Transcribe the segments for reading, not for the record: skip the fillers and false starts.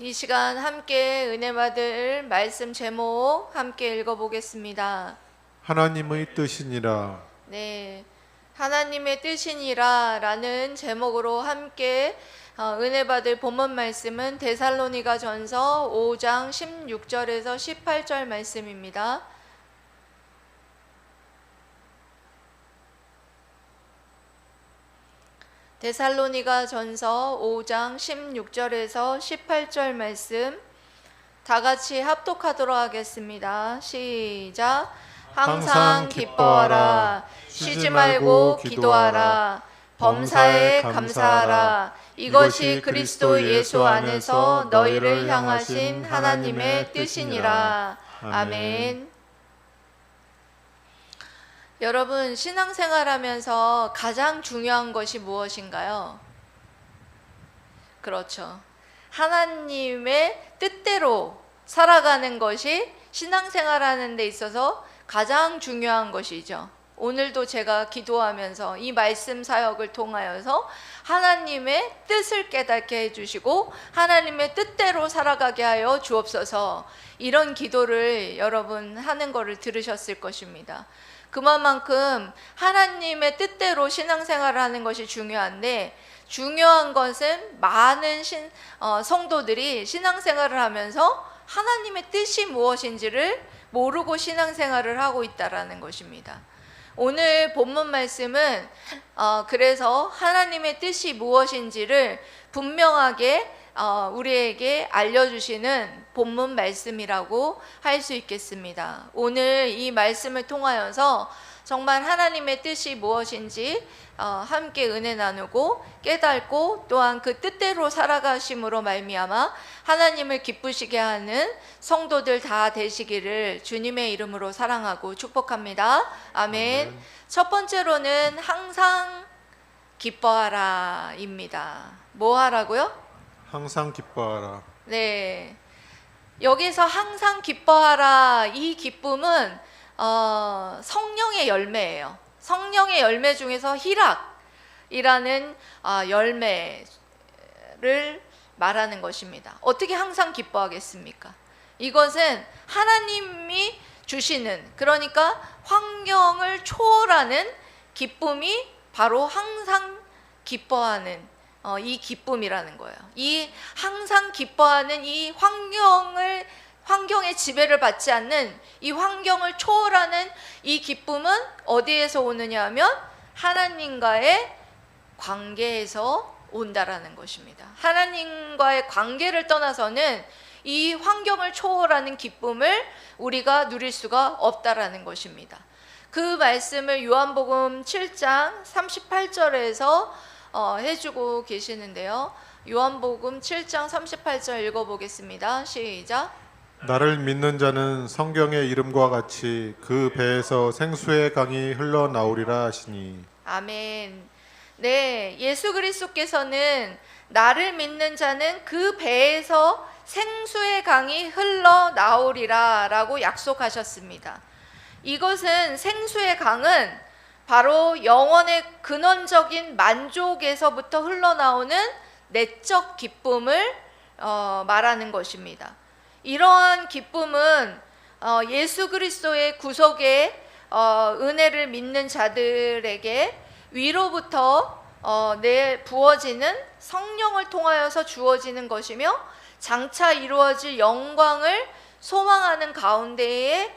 이 시간 함께 은혜 받을 말씀 제목 함께 읽어보겠습니다. 하나님의 뜻이니라. 네, 하나님의 뜻이니라 라는 제목으로 함께 은혜 받을 본문 말씀은 데살로니가 전서 5장 16절에서 18절 말씀입니다. 데살로니가 전서 5장 16절에서 18절 말씀 다 같이 합독하도록 하겠습니다. 시작. 항상 기뻐하라. 쉬지 말고 기도하라. 범사에 감사하라. 이것이 그리스도 예수 안에서 너희를 향하신 하나님의 뜻이니라. 아멘. 여러분, 신앙생활하면서 가장 중요한 것이 무엇인가요? 그렇죠. 하나님의 뜻대로 살아가는 것이 신앙생활하는 데 있어서 가장 중요한 것이죠. 오늘도 제가 기도하면서 이 말씀 사역을 통하여서 하나님의 뜻을 깨닫게 해주시고 하나님의 뜻대로 살아가게 하여 주옵소서, 이런 기도를 여러분 하는 것을 들으셨을 것입니다. 그만큼 하나님의 뜻대로 신앙생활을 하는 것이 중요한데, 중요한 것은 많은 성도들이 신앙생활을 하면서 하나님의 뜻이 무엇인지를 모르고 신앙생활을 하고 있다는 것입니다. 오늘 본문 말씀은 그래서 하나님의 뜻이 무엇인지를 분명하게 우리에게 알려주시는 본문 말씀이라고 할 수 있겠습니다. 오늘 이 말씀을 통하여서 정말 하나님의 뜻이 무엇인지 함께 은혜 나누고 깨닫고 또한 그 뜻대로 살아가심으로 말미암아 하나님을 기쁘시게 하는 성도들 다 되시기를 주님의 이름으로 사랑하고 축복합니다. 아멘. 첫 번째로는 항상 기뻐하라 입니다. 뭐 하라고요? 항상 기뻐하라. 네, 여기서 항상 기뻐하라, 이 기쁨은 성령의 열매예요. 성령의 열매 중에서 희락이라는 열매를 말하는 것입니다. 어떻게 항상 기뻐하겠습니까? 이것은 하나님이 주시는, 그러니까 환경을 초월하는 기쁨이 바로 항상 기뻐하는 이 기쁨이라는 거예요. 이 항상 기뻐하는 이 환경의 지배를 받지 않는 이 환경을 초월하는 이 기쁨은 어디에서 오느냐 하면 하나님과의 관계에서 온다라는 것입니다. 하나님과의 관계를 떠나서는 이 환경을 초월하는 기쁨을 우리가 누릴 수가 없다라는 것입니다. 그 말씀을 요한복음 7장 38절에서 해주고 계시는데요. 요한복음 7장 38절 읽어보겠습니다. 시작. 나를 믿는 자는 성경의 이름과 같이 그 배에서 생수의 강이 흘러나오리라 하시니. 아멘. 네, 예수 그리스도께서는 나를 믿는 자는 그 배에서 생수의 강이 흘러나오리라 라고 약속하셨습니다. 이것은 생수의 강은 바로 영혼의 근원적인 만족에서부터 흘러나오는 내적 기쁨을 말하는 것입니다. 이러한 기쁨은 예수 그리스도의 구속의 은혜를 믿는 자들에게 위로부터 부어지는 성령을 통하여서 주어지는 것이며, 장차 이루어질 영광을 소망하는 가운데에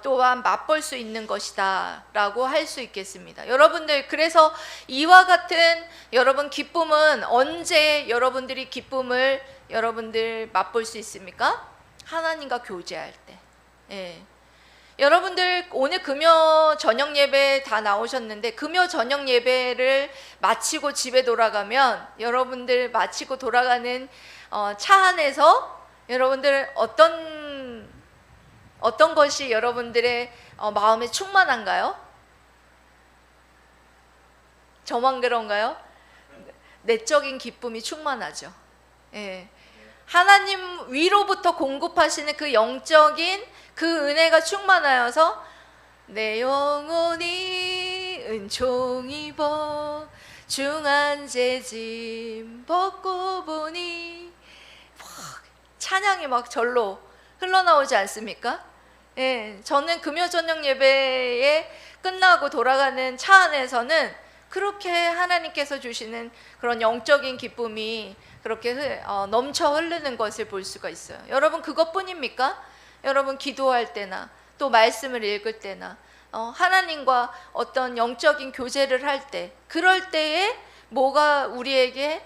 또한 맛볼 수 있는 것이다 라고 할 수 있겠습니다. 여러분들, 그래서 이와 같은 여러분 기쁨은 언제 여러분들이 기쁨을 여러분들 맛볼 수 있습니까? 하나님과 교제할 때. 예. 여러분들 오늘 금요 저녁 예배 다 나오셨는데, 금요 저녁 예배를 마치고 집에 돌아가면 여러분들 마치고 돌아가는 차 안에서 여러분들 어떤 것이 여러분들의 마음에 충만한가요? 저만 그런가요? 내적인 기쁨이 충만하죠. 예. 하나님 위로부터 공급하시는 그 영적인 그 은혜가 충만하여서 내 영혼이 은총 입어 중한 재짐 벗고 보니 찬양이 막 절로 흘러나오지 않습니까? 예, 저는 금요 저녁 예배에 끝나고 돌아가는 차 안에서는 그렇게 하나님께서 주시는 그런 영적인 기쁨이 그렇게 넘쳐 흐르는 것을 볼 수가 있어요. 여러분 그것뿐입니까? 여러분 기도할 때나 또 말씀을 읽을 때나 하나님과 어떤 영적인 교제를 할 때, 그럴 때에 뭐가 우리에게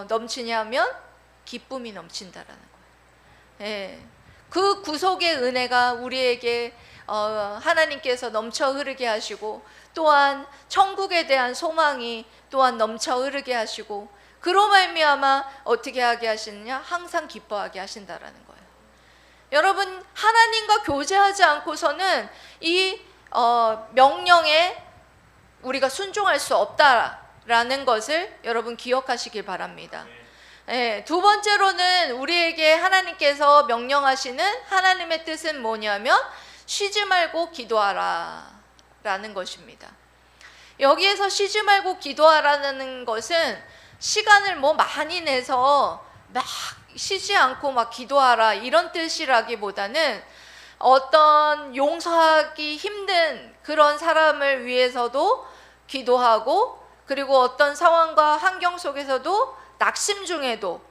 넘치냐면 기쁨이 넘친다라는 거예요. 예. 그 구속의 은혜가 우리에게 하나님께서 넘쳐 흐르게 하시고, 또한 천국에 대한 소망이 또한 넘쳐 흐르게 하시고, 그로 말미암아 어떻게 하게 하시느냐? 항상 기뻐하게 하신다라는 거예요. 여러분 하나님과 교제하지 않고서는 이 명령에 우리가 순종할 수 없다라는 것을 여러분 기억하시길 바랍니다. 네, 두 번째로는 우리에게 하나님께서 명령하시는 하나님의 뜻은 뭐냐면 쉬지 말고 기도하라 라는 것입니다. 여기에서 쉬지 말고 기도하라는 것은 시간을 많이 내서 막 쉬지 않고 막 기도하라 이런 뜻이라기보다는 어떤 용서하기 힘든 그런 사람을 위해서도 기도하고, 그리고 어떤 상황과 환경 속에서도 낙심 중에도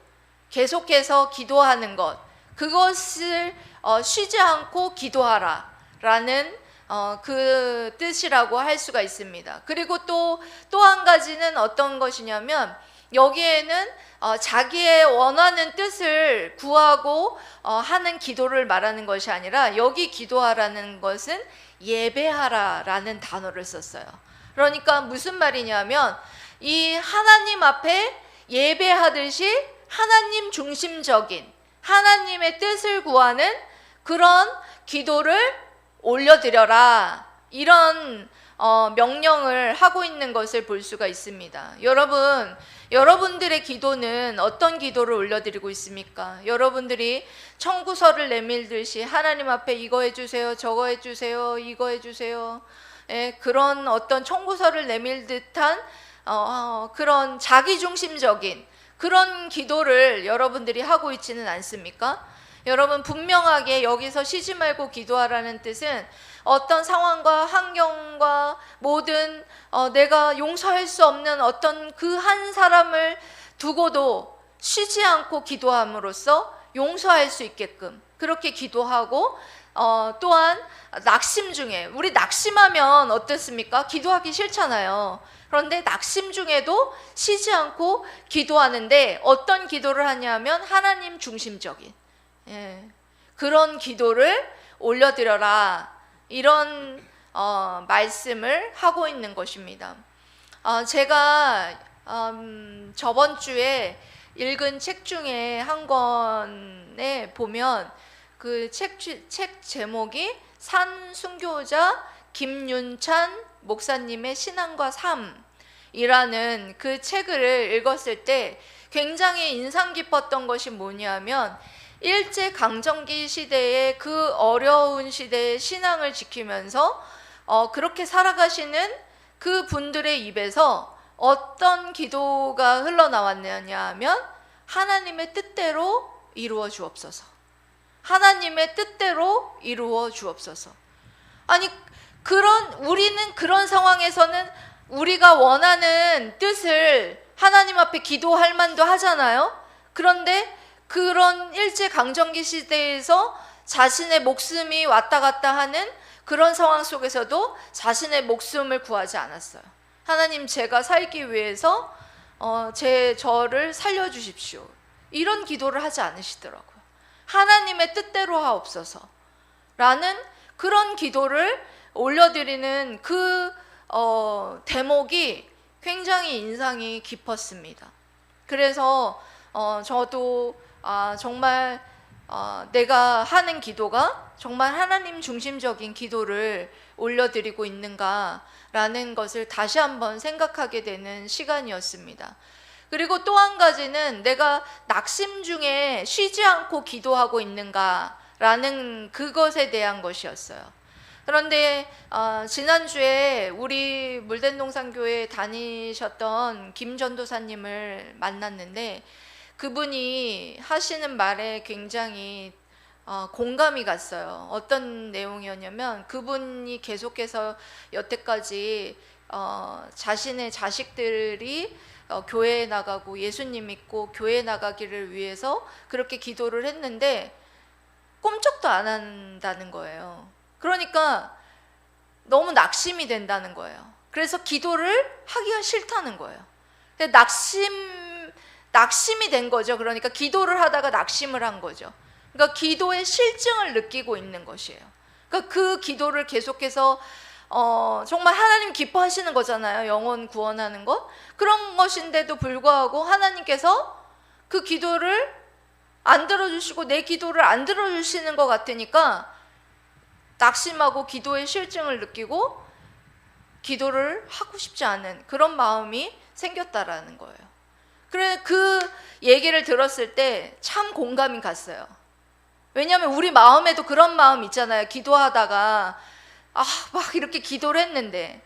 계속해서 기도하는 것, 그것을 쉬지 않고 기도하라 라는 그 뜻이라고 할 수가 있습니다. 그리고 또 한 가지는 어떤 것이냐면, 여기에는 자기의 원하는 뜻을 구하고 하는 기도를 말하는 것이 아니라, 여기 기도하라는 것은 예배하라라는 단어를 썼어요. 그러니까 무슨 말이냐면, 이 하나님 앞에 예배하듯이 하나님 중심적인 하나님의 뜻을 구하는 그런 기도를 올려드려라, 이런 명령을 하고 있는 것을 볼 수가 있습니다. 여러분들의 기도는 어떤 기도를 올려드리고 있습니까? 여러분들이 청구서를 내밀듯이 하나님 앞에 이거 해주세요, 저거 해주세요, 이거 해주세요, 그런 어떤 청구서를 내밀 듯한 그런 자기중심적인 그런 기도를 여러분들이 하고 있지는 않습니까? 여러분 분명하게 여기서 쉬지 말고 기도하라는 뜻은 어떤 상황과 환경과 모든 내가 용서할 수 없는 어떤 그 한 사람을 두고도 쉬지 않고 기도함으로써 용서할 수 있게끔 그렇게 기도하고, 또한 낙심 중에, 우리 낙심하면 어떻습니까? 기도하기 싫잖아요. 그런데 낙심 중에도 쉬지 않고 기도하는데 어떤 기도를 하냐면 하나님 중심적인 그런 기도를 올려드려라, 이런 말씀을 하고 있는 것입니다. 제가 저번 주에 읽은 책 중에 한 권에 보면 그 책 제목이 산 순교자 김윤찬 목사님의 신앙과 삶이라는 그 책을 읽었을 때 굉장히 인상 깊었던 것이 뭐냐면, 일제강점기 시대의 그 어려운 시대의 신앙을 지키면서 그렇게 살아가시는 그 분들의 입에서 어떤 기도가 흘러나왔느냐 하면, 하나님의 뜻대로 이루어 주옵소서, 하나님의 뜻대로 이루어 주옵소서. 아니, 우리는 그런 상황에서는 우리가 원하는 뜻을 하나님 앞에 기도할 만도 하잖아요. 그런데 그런 일제강점기 시대에서 자신의 목숨이 왔다 갔다 하는 그런 상황 속에서도 자신의 목숨을 구하지 않았어요. 하나님, 제가 살기 위해서 저를 살려주십시오, 이런 기도를 하지 않으시더라고요. 하나님의 뜻대로 하옵소서 라는 그런 기도를 올려드리는 그 대목이 굉장히 인상이 깊었습니다. 그래서 저도 정말 내가 하는 기도가 정말 하나님 중심적인 기도를 올려드리고 있는가라는 것을 다시 한번 생각하게 되는 시간이었습니다. 그리고 또 한 가지는 내가 낙심 중에 쉬지 않고 기도하고 있는가라는 그것에 대한 것이었어요. 그런데 지난주에 우리 물된동산교회 다니셨던 김 전도사님을 만났는데, 그분이 하시는 말에 굉장히 공감이 갔어요. 어떤 내용이었냐면 그분이 계속해서 여태까지 자신의 자식들이 교회에 나가고 예수님 믿고 교회에 나가기를 위해서 그렇게 기도를 했는데 꼼짝도 안 한다는 거예요. 그러니까 너무 낙심이 된다는 거예요. 그래서 기도를 하기가 싫다는 거예요. 근데 낙심이 된 거죠. 그러니까 기도를 하다가 낙심을 한 거죠. 그러니까 기도의 실증을 느끼고 있는 것이에요. 그러니까 그 기도를 계속해서 정말 하나님 기뻐하시는 거잖아요. 영혼 구원하는 것. 그런 것인데도 불구하고 하나님께서 그 기도를 안 들어주시고 내 기도를 안 들어주시는 것 같으니까 낙심하고 기도의 실증을 느끼고 기도를 하고 싶지 않은 그런 마음이 생겼다라는 거예요. 그래 그 얘기를 들었을 때 참 공감이 갔어요. 왜냐하면 우리 마음에도 그런 마음 있잖아요. 기도하다가 막 이렇게 기도를 했는데,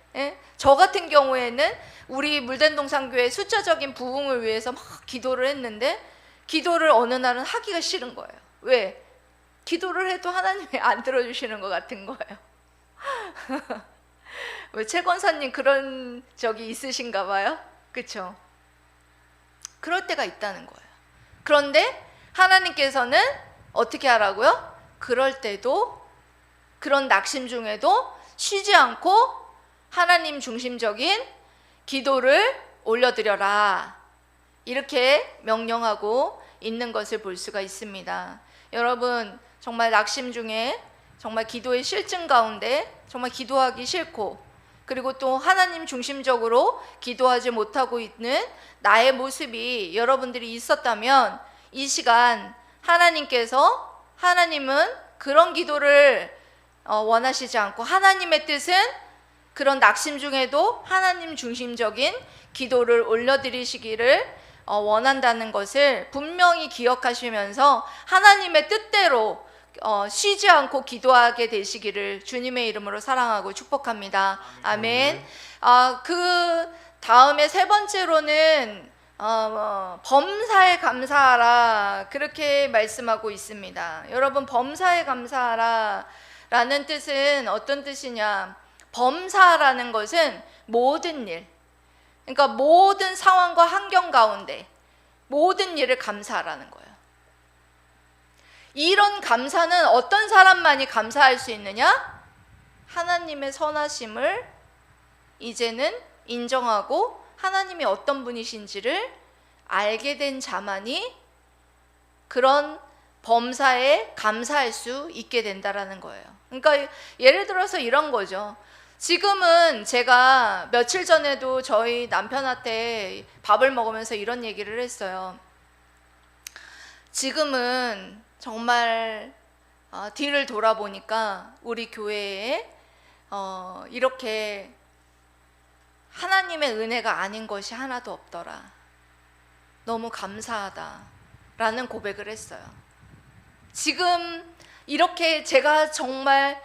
저 같은 경우에는 우리 물된동산교회 숫자적인 부흥을 위해서 막 기도를 했는데 기도를 어느 날은 하기가 싫은 거예요. 왜? 기도를 해도 하나님이 안 들어주시는 것 같은 거예요. 왜 최 권사님 그런 적이 있으신가 봐요? 그렇죠? 그럴 때가 있다는 거예요. 그런데 하나님께서는 어떻게 하라고요? 그럴 때도 그런 낙심 중에도 쉬지 않고 하나님 중심적인 기도를 올려드려라 이렇게 명령하고 있는 것을 볼 수가 있습니다. 여러분 정말 낙심 중에 정말 기도의 실증 가운데 정말 기도하기 싫고 그리고 또 하나님 중심적으로 기도하지 못하고 있는 나의 모습이 여러분들이 있었다면 이 시간 하나님은 그런 기도를 원하시지 않고 하나님의 뜻은 그런 낙심 중에도 하나님 중심적인 기도를 올려드리시기를 원한다는 것을 분명히 기억하시면서 하나님의 뜻대로 쉬지 않고 기도하게 되시기를 주님의 이름으로 사랑하고 축복합니다. 아멘. 그 다음에 세 번째로는 범사에 감사하라 그렇게 말씀하고 있습니다. 여러분 범사에 감사하라 라는 뜻은 어떤 뜻이냐? 범사라는 것은 모든 일, 그러니까 모든 상황과 환경 가운데 모든 일을 감사하라는 거예요. 이런 감사는 어떤 사람만이 감사할 수 있느냐? 하나님의 선하심을 이제는 인정하고 하나님이 어떤 분이신지를 알게 된 자만이 그런 범사에 감사할 수 있게 된다라는 거예요. 그러니까 예를 들어서 이런 거죠. 지금은 제가 며칠 전에도 저희 남편한테 밥을 먹으면서 이런 얘기를 했어요. 지금은 정말 뒤를 돌아보니까 우리 교회에 이렇게 하나님의 은혜가 아닌 것이 하나도 없더라. 너무 감사하다 라는 고백을 했어요. 지금 이렇게 제가 정말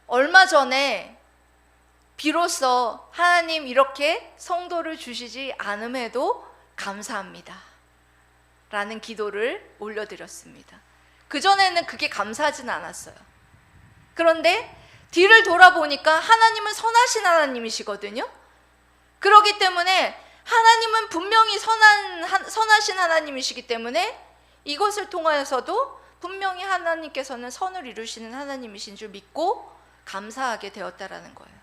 얼마 전에 비로소 하나님 이렇게 성도를 주시지 않음에도 감사합니다 라는 기도를 올려드렸습니다. 그전에는 그게 감사하진 않았어요. 그런데 뒤를 돌아보니까 하나님은 선하신 하나님이시거든요. 그렇기 때문에 하나님은 분명히 선하신 하나님이시기 때문에 이것을 통하여서도 분명히 하나님께서는 선을 이루시는 하나님이신 줄 믿고 감사하게 되었다라는 거예요.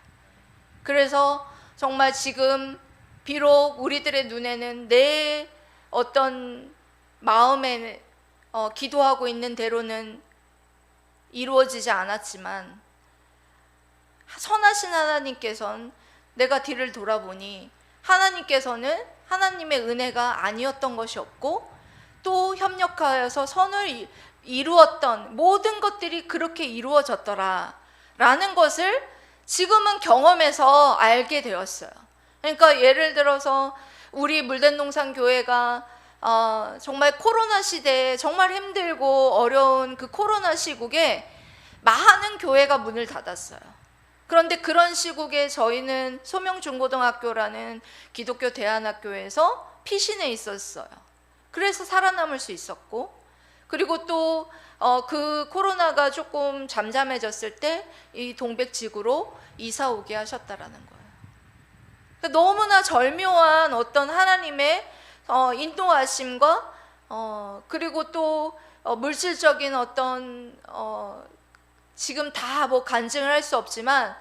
그래서 정말 지금 비록 우리들의 눈에는 내 어떤 마음에 기도하고 있는 대로는 이루어지지 않았지만 선하신 하나님께서는 내가 뒤를 돌아보니 하나님께서는 하나님의 은혜가 아니었던 것이 없고 또 협력하여서 선을 이루었던 모든 것들이 그렇게 이루어졌더라 라는 것을 지금은 경험해서 알게 되었어요. 그러니까 예를 들어서 우리 물된동산 교회가 정말 코로나 시대에 정말 힘들고 어려운 그 코로나 시국에 많은 교회가 문을 닫았어요. 그런데 그런 시국에 저희는 소명중고등학교라는 기독교 대안학교에서 피신해 있었어요. 그래서 살아남을 수 있었고, 그리고 또 그 코로나가 조금 잠잠해졌을 때 이 동백지구로 이사 오게 하셨다라는 거예요. 그러니까 너무나 절묘한 어떤 하나님의 인도하심과 그리고 또 물질적인 어떤 지금 다 뭐 간증을 할 수 없지만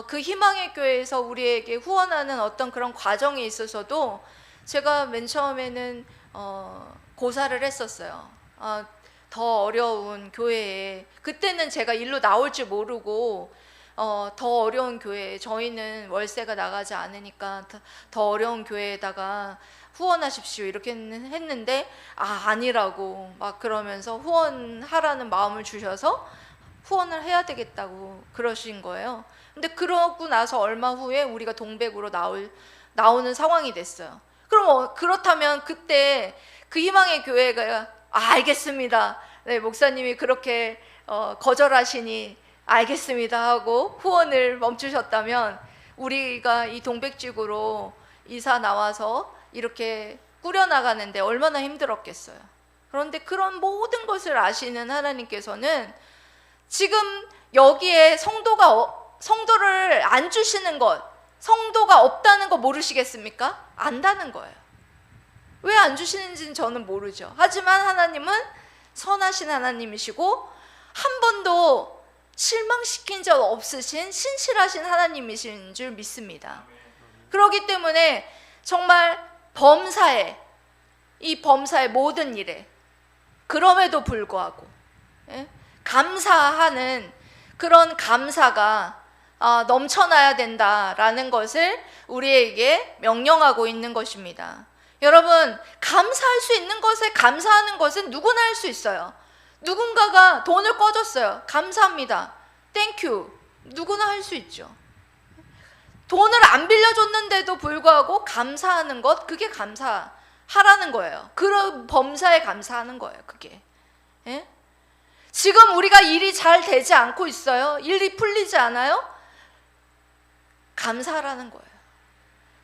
그 희망의 교회에서 우리에게 후원하는 어떤 그런 과정에 있어서도 제가 맨 처음에는 고사를 했었어요. 더 어려운 교회에, 그때는 제가 일로 나올 줄 모르고 더 어려운 교회에, 저희는 월세가 나가지 않으니까 더 어려운 교회에다가 후원하십시오 이렇게 했는데 아니라고 막 그러면서 후원하라는 마음을 주셔서 후원을 해야 되겠다고 그러신 거예요. 근데 그러고 나서 얼마 후에 우리가 동백으로 나오는 상황이 됐어요. 그럼 그렇다면 그때 그 희망의 교회가 알겠습니다. 네, 목사님이 그렇게 거절하시니 알겠습니다 하고 후원을 멈추셨다면 우리가 이 동백지구로 이사 나와서 이렇게 꾸려나가는데 얼마나 힘들었겠어요. 그런데 그런 모든 것을 아시는 하나님께서는 지금 여기에 성도를 안 주시는 것, 성도가 없다는 거 모르시겠습니까? 안다는 거예요. 왜 안 주시는지는 저는 모르죠. 하지만 하나님은 선하신 하나님이시고 한 번도 실망시킨 적 없으신 신실하신 하나님이신 줄 믿습니다. 그렇기 때문에 정말 이 범사의 모든 일에 그럼에도 불구하고 감사하는 그런 감사가 넘쳐나야 된다라는 것을 우리에게 명령하고 있는 것입니다. 여러분, 감사할 수 있는 것에 감사하는 것은 누구나 할 수 있어요. 누군가가 돈을 꺼줬어요. 감사합니다. 땡큐. 누구나 할 수 있죠. 돈을 안 빌려줬는데도 불구하고 감사하는 것, 그게 감사하라는 거예요. 그런 범사에 감사하는 거예요. 그게. 예? 지금 우리가 일이 잘 되지 않고 있어요. 일이 풀리지 않아요? 감사하라는 거예요.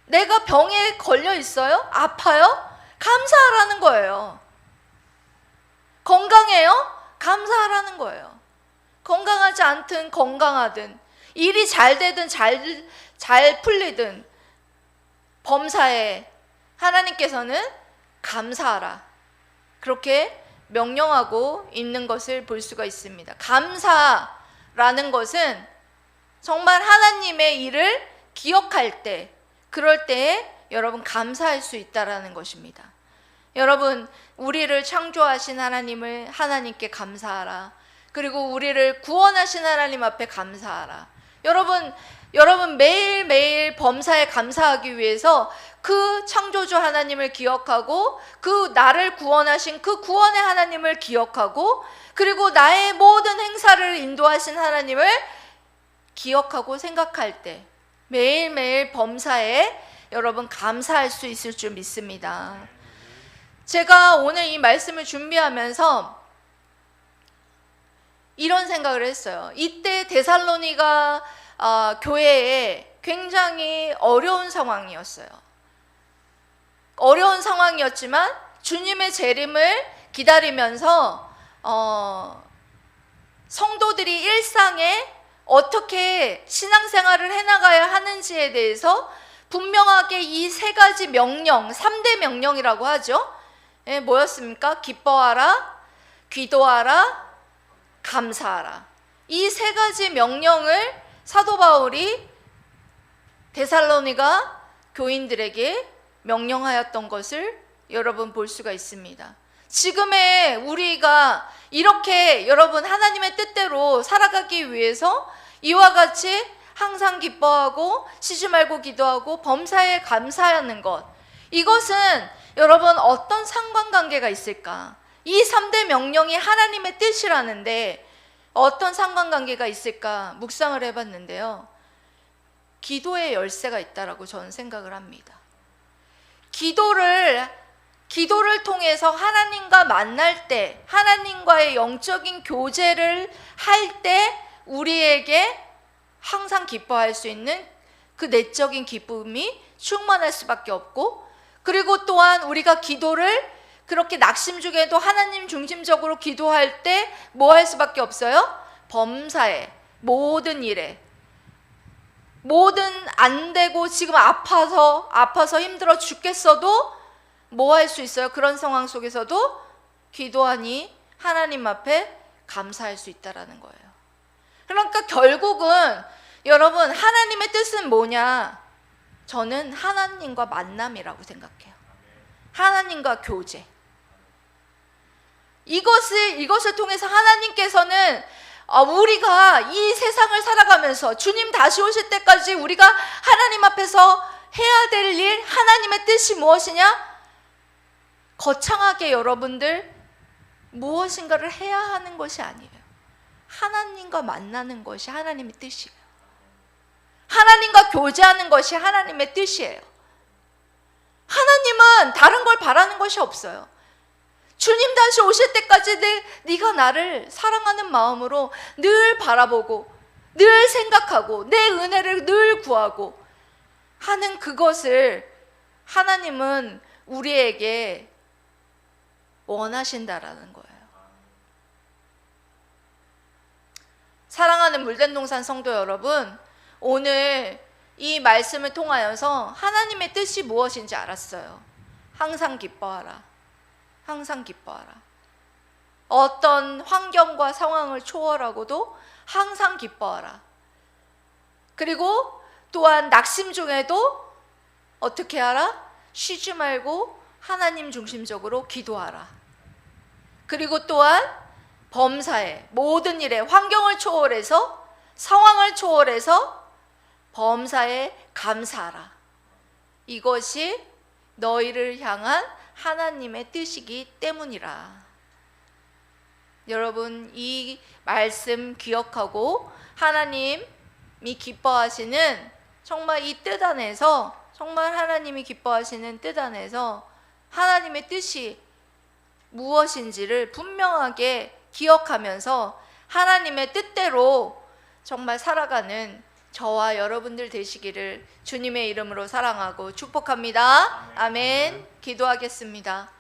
내가 병에 걸려 있어요? 아파요? 감사하라는 거예요. 건강해요? 감사하라는 거예요. 건강하지 않든 건강하든 일이 잘 되든 잘 풀리든 범사에 하나님께서는 감사하라 그렇게 명령하고 있는 것을 볼 수가 있습니다. 감사라는 것은 정말 하나님의 일을 기억할 때, 그럴 때에 여러분 감사할 수 있다라는 것입니다. 여러분, 우리를 창조하신 하나님께 감사하라. 그리고 우리를 구원하신 하나님 앞에 감사하라. 여러분 매일매일 범사에 감사하기 위해서 그 창조주 하나님을 기억하고 그 나를 구원하신 그 구원의 하나님을 기억하고 그리고 나의 모든 행사를 인도하신 하나님을 기억하고 생각할 때 매일매일 범사에 여러분 감사할 수 있을 줄 믿습니다. 제가 오늘 이 말씀을 준비하면서 이런 생각을 했어요. 이때 데살로니가 교회에 굉장히 어려운 상황이었어요. 어려운 상황이었지만 주님의 재림을 기다리면서 성도들이 일상에 어떻게 신앙생활을 해나가야 하는지에 대해서 분명하게 이 세 가지 명령, 3대 명령이라고 하죠. 뭐였습니까? 기뻐하라, 기도하라, 감사하라. 이 세 가지 명령을 사도 바울이 데살로니가 교인들에게 명령하였던 것을 여러분 볼 수가 있습니다. 지금의 우리가 이렇게 여러분 하나님의 뜻대로 살아가기 위해서 이와 같이 항상 기뻐하고 쉬지 말고 기도하고 범사에 감사하는 것, 이것은 여러분 어떤 상관관계가 있을까? 이 3대 명령이 하나님의 뜻이라는데 어떤 상관관계가 있을까 묵상을 해봤는데요. 기도의 열쇠가 있다라고 저는 생각을 합니다. 기도를 통해서 하나님과 만날 때, 하나님과의 영적인 교제를 할 때 우리에게 항상 기뻐할 수 있는 그 내적인 기쁨이 충만할 수밖에 없고, 그리고 또한 우리가 기도를 그렇게 낙심 중에도 하나님 중심적으로 기도할 때 뭐 할 수밖에 없어요? 범사에, 모든 일에, 모든 안 되고 지금 아파서 힘들어 죽겠어도 뭐 할 수 있어요? 그런 상황 속에서도 기도하니 하나님 앞에 감사할 수 있다라는 거예요. 그러니까 결국은 여러분, 하나님의 뜻은 뭐냐? 저는 하나님과 만남이라고 생각해요. 하나님과 교제. 이것을 통해서 하나님께서는 우리가 이 세상을 살아가면서 주님 다시 오실 때까지 우리가 하나님 앞에서 해야 될 일, 하나님의 뜻이 무엇이냐? 거창하게 여러분들 무엇인가를 해야 하는 것이 아니에요. 하나님과 만나는 것이 하나님의 뜻이에요. 하나님과 교제하는 것이 하나님의 뜻이에요. 하나님은 다른 걸 바라는 것이 없어요. 주님 다시 오실 때까지 네가 나를 사랑하는 마음으로 늘 바라보고 늘 생각하고 내 은혜를 늘 구하고 하는 그것을 하나님은 우리에게 원하신다라는 거예요. 사랑하는 물된동산 성도 여러분, 오늘 이 말씀을 통하여서 하나님의 뜻이 무엇인지 알았어요. 항상 기뻐하라. 항상 기뻐하라. 어떤 환경과 상황을 초월하고도 항상 기뻐하라. 그리고 또한 낙심 중에도 어떻게 하라? 쉬지 말고 하나님 중심적으로 기도하라. 그리고 또한 범사에, 모든 일에, 환경을 초월해서, 상황을 초월해서 범사에 감사하라. 이것이 너희를 향한 하나님의 뜻이기 때문이라. 여러분, 이 말씀 기억하고 하나님이 기뻐하시는 정말 이 뜻 안에서, 정말 하나님이 기뻐하시는 뜻 안에서 하나님의 뜻이 무엇인지를 분명하게 기억하면서 하나님의 뜻대로 정말 살아가는 저와 여러분들 되시기를 주님의 이름으로 사랑하고 축복합니다. 아멘. 기도하겠습니다.